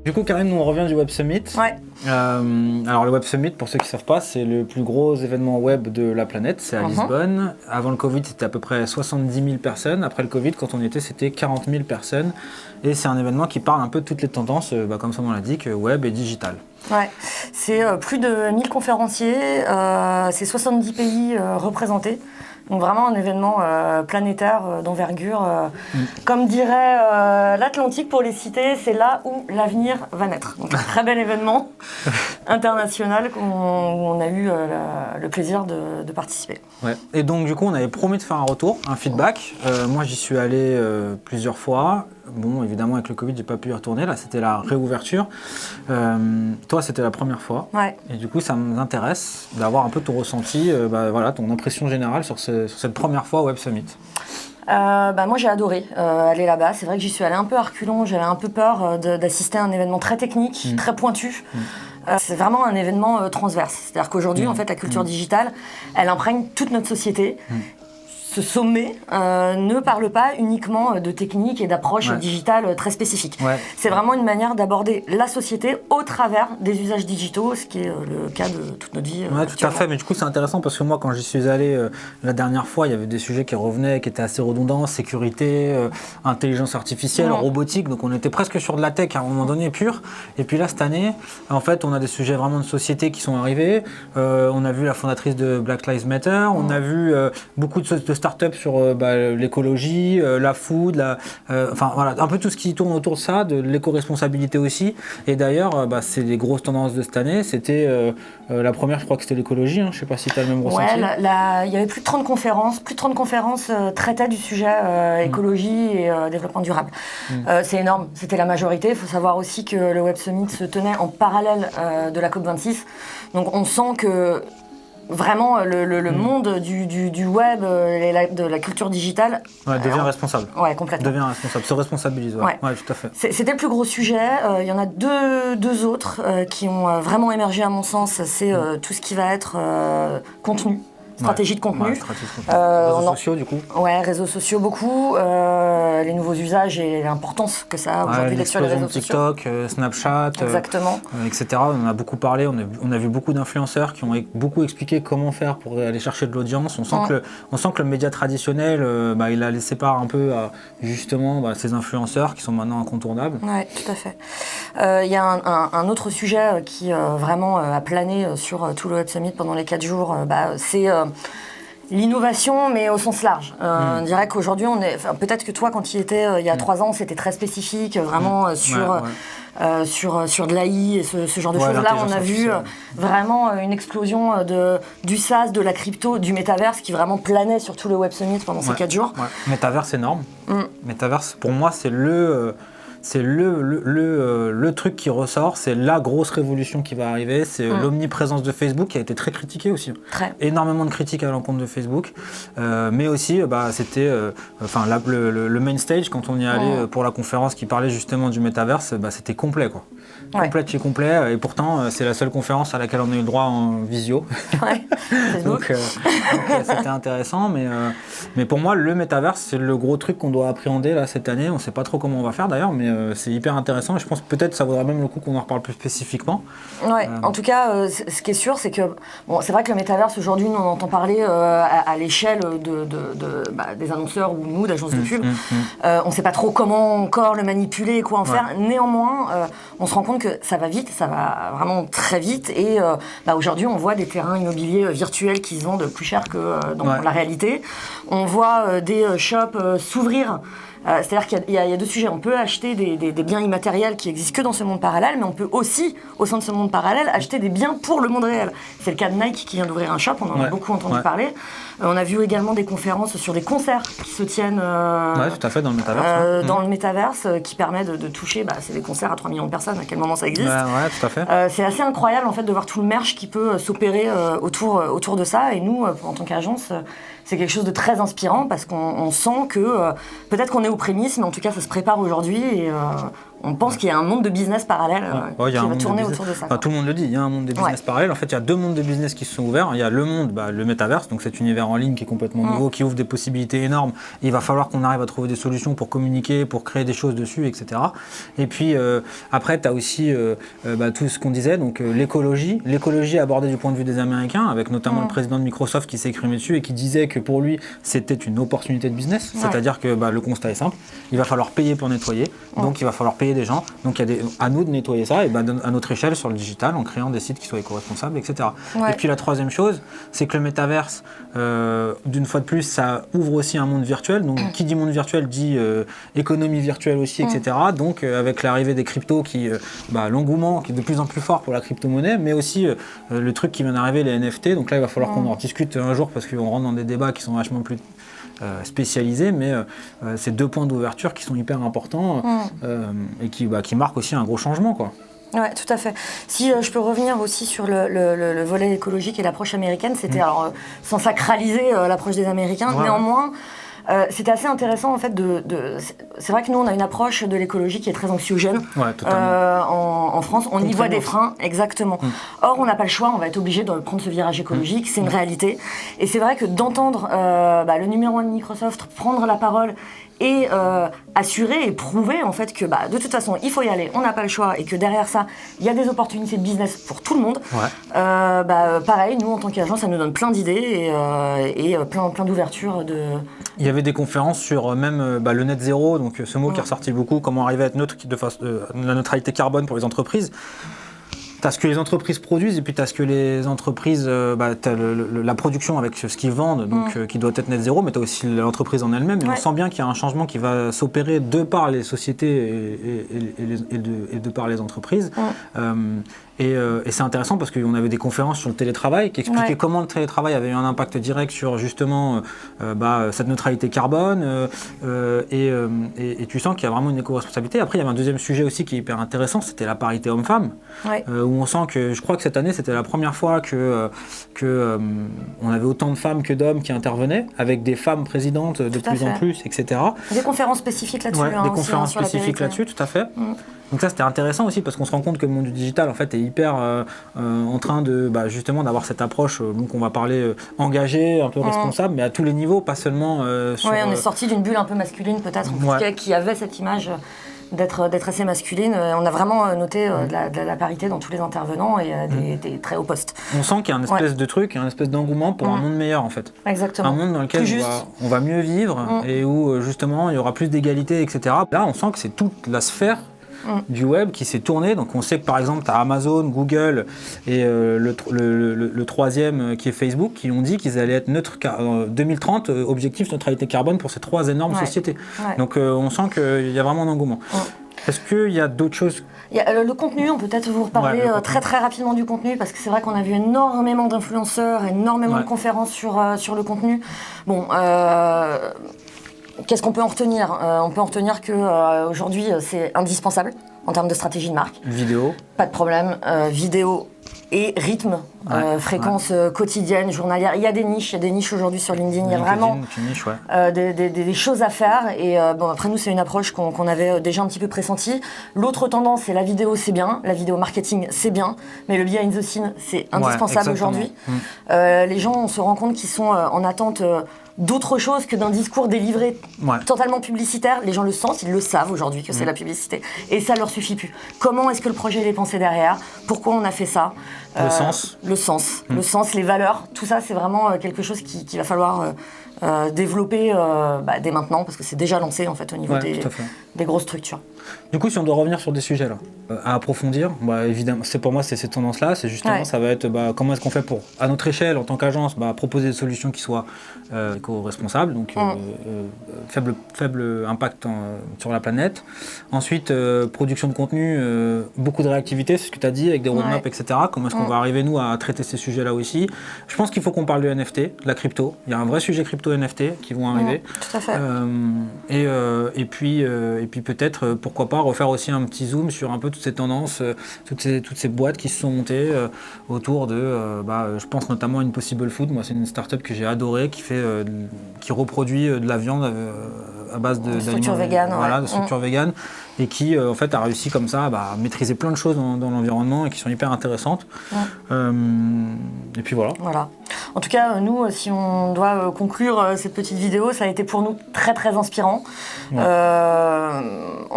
Du coup, Karine, on revient du Web Summit. Ouais. Alors, le Web Summit, pour ceux qui ne savent pas, c'est le plus gros événement web de la planète. C'est à Lisbonne. Avant le Covid, c'était à peu près 70 000 personnes. Après le Covid, quand on y était, c'était 40 000 personnes. Et c'est un événement qui parle un peu de toutes les tendances, comme son nom l'indique, web et digital. Ouais, c'est plus de 1000 conférenciers, c'est 70 pays représentés. Donc vraiment un événement planétaire d'envergure. Comme dirait l'Atlantique pour les cités, c'est là où l'avenir va naître. Donc un très bel événement international où on a eu le plaisir de participer. Ouais. Et donc du coup on avait promis de faire un retour, un feedback. Moi j'y suis allé plusieurs fois. Bon, évidemment, avec le Covid, j'ai pas pu y retourner. Là, c'était la réouverture. Toi, c'était la première fois. Ouais. Et du coup, ça m'intéresse d'avoir un peu ton ressenti, voilà, ton impression générale sur cette première fois au Web Summit. Moi, j'ai adoré aller là-bas. C'est vrai que j'y suis allée un peu à reculons. J'avais un peu peur d'assister à un événement très technique, très pointu. C'est vraiment un événement transverse. C'est-à-dire qu'aujourd'hui, en fait, la culture digitale, elle imprègne toute notre société. Ce sommet ne parle pas uniquement de techniques et d'approches digitales très spécifiques. Ouais. C'est vraiment une manière d'aborder la société au travers des usages digitaux, ce qui est le cas de toute notre vie. Oui, tout à fait. Mais du coup, c'est intéressant parce que moi, quand j'y suis allé la dernière fois, il y avait des sujets qui revenaient, qui étaient assez redondants, sécurité, intelligence artificielle, robotique. Donc, on était presque sur de la tech à un moment donné pur. Et puis là, cette année, en fait, on a des sujets vraiment de société qui sont arrivés. On a vu la fondatrice de Black Lives Matter. On a vu beaucoup de start-up sur l'écologie, la food, enfin voilà, un peu tout ce qui tourne autour de ça, de l'éco-responsabilité aussi. Et d'ailleurs, c'est les grosses tendances de cette année. C'était la première, je crois que c'était l'écologie. Je ne sais pas si tu as le même ressenti. Ouais, il y avait plus de 30 conférences. Plus de 30 conférences traitaient du sujet écologie et développement durable. C'est énorme. C'était la majorité. Il faut savoir aussi que le Web Summit se tenait en parallèle de la COP26. Donc on sent que vraiment, le monde du web et de la culture digitale devient responsable. Ouais, complètement. Devient responsable, se responsabilise. Ouais, tout à fait. C'était le plus gros sujet. Il y en a deux autres qui ont vraiment émergé à mon sens. C'est tout ce qui va être contenu. Stratégie de contenu. Réseaux sociaux, du coup. Ouais, réseaux sociaux, beaucoup. Les nouveaux usages et l'importance que ça a aujourd'hui d'être sur les réseaux sociaux. TikTok, Snapchat, etc. On en a beaucoup parlé. On a vu beaucoup d'influenceurs qui ont beaucoup expliqué comment faire pour aller chercher de l'audience. On sent que le média traditionnel, il a laissé part un peu à justement ces influenceurs qui sont maintenant incontournables. Oui, tout à fait. Il y a un autre sujet qui vraiment a plané sur tout le Web Summit pendant les 4 jours. C'est l'innovation, mais au sens large. On dirait qu'aujourd'hui, peut-être que toi, quand tu y étais il y a 3 ans, c'était très spécifique, vraiment sur de l'AI et ce genre de choses. Là, on a vu vraiment une explosion du SaaS, de la crypto, du métaverse qui vraiment planait sur tout le Web Summit pendant ces 4 jours. Métaverse énorme. Métaverse, pour moi, c'est le truc qui ressort, c'est la grosse révolution qui va arriver, c'est l'omniprésence de Facebook qui a été très critiquée aussi. Énormément de critiques à l'encontre de Facebook, mais aussi c'était le main stage quand on y allait pour la conférence qui parlait justement du métaverse, c'était complet quoi. Complet de chez complet, et pourtant c'est la seule conférence à laquelle on a eu le droit en visio. donc c'était intéressant, mais pour moi le métaverse c'est le gros truc qu'on doit appréhender là cette année. On ne sait pas trop comment on va faire d'ailleurs, mais c'est hyper intéressant et je pense que peut-être ça vaudra même le coup qu'on en reparle plus spécifiquement. En tout cas, ce qui est sûr, c'est que c'est vrai que le métaverse aujourd'hui, on entend parler à l'échelle des annonceurs ou nous, d'agences de pub. On ne sait pas trop comment encore le manipuler et quoi en faire. Néanmoins, on se rend compte que ça va vite, ça va vraiment très vite. Et aujourd'hui, on voit des terrains immobiliers virtuels qui se vendent plus cher que dans la réalité. On voit des shops s'ouvrir. C'est-à-dire qu'il y a 2 sujets. On peut acheter des biens immatériels qui existent que dans ce monde parallèle, mais on peut aussi, au sein de ce monde parallèle, acheter des biens pour le monde réel. C'est le cas de Nike qui vient d'ouvrir un shop, on en a beaucoup entendu parler. On a vu également des conférences sur des concerts qui se tiennent tout à fait, dans le métaverse. Dans le métaverse, qui permet de toucher, c'est des concerts à 3 millions de personnes, à quel moment ça existe. Tout à fait. C'est assez incroyable en fait de voir tout le merch qui peut s'opérer autour de ça. Et nous, en tant qu'agence, c'est quelque chose de très inspirant parce qu'on sent que peut-être qu'on est aux prémices, mais en tout cas ça se prépare aujourd'hui et On pense qu'il y a un monde de business parallèle qui va tourner autour de ça. Enfin, tout le monde le dit, il y a un monde de business parallèle. En fait, il y a deux mondes de business qui se sont ouverts. Il y a le monde, le métaverse, donc cet univers en ligne qui est complètement nouveau, qui ouvre des possibilités énormes. Et il va falloir qu'on arrive à trouver des solutions pour communiquer, pour créer des choses dessus, etc. Et puis après, tu as aussi tout ce qu'on disait, donc l'écologie. L'écologie abordée du point de vue des Américains, avec notamment le président de Microsoft qui s'est exprimé dessus et qui disait que pour lui, c'était une opportunité de business. C'est-à-dire que le constat est simple, il va falloir payer pour nettoyer, donc il va falloir payer des gens. Donc à nous de nettoyer ça, et à notre échelle sur le digital, en créant des sites qui soient éco-responsables, etc. Et puis la troisième chose, c'est que le métaverse, d'une fois de plus, ça ouvre aussi un monde virtuel. Donc qui dit monde virtuel dit économie virtuelle aussi, etc. Donc avec l'arrivée des cryptos, l'engouement qui est de plus en plus fort pour la crypto-monnaie, mais aussi le truc qui vient d'arriver, les NFT. Donc là, il va falloir qu'on en discute un jour parce qu'on rentre dans des débats qui sont vachement plus spécialisés, mais c'est deux points d'ouverture qui sont hyper importants et qui marquent aussi un gros changement, quoi. Oui, tout à fait. Si je peux revenir aussi sur le volet écologique et l'approche américaine, c'était alors sans sacraliser l'approche des Américains, néanmoins. C'était assez intéressant en fait c'est vrai que nous on a une approche de l'écologie qui est très anxiogène en France, on y voit des freins, exactement. Or on n'a pas le choix, on va être obligé de prendre ce virage écologique, c'est une réalité. Et c'est vrai que d'entendre le numéro 1 de Microsoft prendre la parole et assurer et prouver en fait que de toute façon il faut y aller, on n'a pas le choix et que derrière ça il y a des opportunités de business pour tout le monde. Pareil, nous en tant qu'agence ça nous donne plein d'idées et plein d'ouvertures de... Il y avait des conférences sur même le net zéro, donc ce mot qui est ressorti beaucoup, comment arriver à être neutre, la neutralité carbone pour les entreprises. Tu as ce que les entreprises produisent et puis tu as ce que les entreprises, t'as la production avec ce qu'ils vendent, donc qui doit être net zéro, mais tu as aussi l'entreprise en elle-même. Et on sent bien qu'il y a un changement qui va s'opérer de par les sociétés et de par les entreprises. Et c'est intéressant parce qu'on avait des conférences sur le télétravail qui expliquaient comment le télétravail avait eu un impact direct sur justement cette neutralité carbone. Et tu sens qu'il y a vraiment une éco-responsabilité. Après, il y avait un deuxième sujet aussi qui est hyper intéressant, c'était la parité homme-femme. Où on sent que, je crois que cette année, c'était la première fois que on avait autant de femmes que d'hommes qui intervenaient, avec des femmes présidentes de plus en plus, etc. Des conférences spécifiques là-dessus. Des conférences spécifiques là-dessus, tout à fait. Donc ça, c'était intéressant aussi parce qu'on se rend compte que le monde du digital, en fait, est hyper en train de, justement, d'avoir cette approche, donc on va parler engagée, un peu responsable, mais à tous les niveaux, pas seulement sur... Oui, on est sorti d'une bulle un peu masculine, peut-être, qui avait cette image d'être assez masculine. On a vraiment noté de la parité dans tous les intervenants et des très hauts postes. On sent qu'il y a une espèce de truc, une espèce d'engouement pour un monde meilleur, en fait. Exactement. Un monde dans lequel on va mieux vivre et où, justement, il y aura plus d'égalité, etc. Là, on sent que c'est toute la sphère du web qui s'est tourné. Donc on sait que par exemple tu as Amazon, Google et le troisième qui est Facebook qui ont dit qu'ils allaient être neutres 2030, objectif neutralité carbone pour ces trois énormes sociétés. Donc on sent qu'il y a vraiment un engouement. Est-ce qu'il y a d'autres choses? Il y a le contenu, on peut peut-être vous reparler très très rapidement du contenu parce que c'est vrai qu'on a vu énormément d'influenceurs, énormément de conférences sur le contenu. Bon, qu'est-ce qu'on peut en retenir? On peut en retenir qu'aujourd'hui, c'est indispensable en termes de stratégie de marque. Vidéo. Pas de problème. Vidéo et rythme, fréquence quotidienne, journalière. Il y a des niches aujourd'hui sur LinkedIn. Il y a vraiment des choses à faire. Et après, nous, c'est une approche qu'on avait déjà un petit peu pressentie. L'autre tendance, c'est la vidéo, c'est bien. La vidéo marketing, c'est bien. Mais le behind the scene, c'est indispensable aujourd'hui. Les gens, on se rend compte qu'ils sont en attente d'autre chose que d'un discours délivré totalement publicitaire. Les gens le sentent, ils le savent aujourd'hui que c'est la publicité. Et ça leur suffit plus. Comment est-ce que le projet est pensé derrière? Pourquoi on a fait ça? Le sens, les valeurs. Tout ça, c'est vraiment quelque chose qu'il va falloir développer dès maintenant, parce que c'est déjà lancé en fait au niveau des grosses structures. Du coup, si on doit revenir sur des sujets là, à approfondir, évidemment, pour moi, c'est cette tendance-là. C'est justement, ça va être comment est-ce qu'on fait pour, à notre échelle, en tant qu'agence, proposer des solutions qui soient éco-responsables, donc faible impact sur la planète. Ensuite, production de contenu, beaucoup de réactivité, c'est ce que tu as dit, avec des roadmaps, etc. Comment est-ce qu'on va arriver, nous, à traiter ces sujets-là aussi? Je pense qu'il faut qu'on parle du NFT, de la crypto. Il y a un vrai sujet crypto photos NFT qui vont arriver. Tout à fait. Et puis peut-être, pourquoi pas, refaire aussi un petit zoom sur un peu toutes ces tendances, toutes ces boîtes qui se sont montées autour de, je pense notamment à Impossible Food. Moi, c'est une start-up que j'ai adorée, qui reproduit de la viande à base de structure végane. Voilà, de structure végane, et qui en fait a réussi comme ça à maîtriser plein de choses dans l'environnement et qui sont hyper intéressantes. Et puis voilà. En tout cas, nous, si on doit conclure cette petite vidéo, ça a été pour nous très très inspirant. On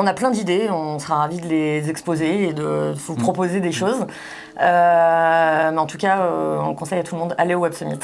a plein d'idées, on sera ravis de les exposer et de vous proposer des choses. Mais en tout cas, on conseille à tout le monde, allez au Web Summit.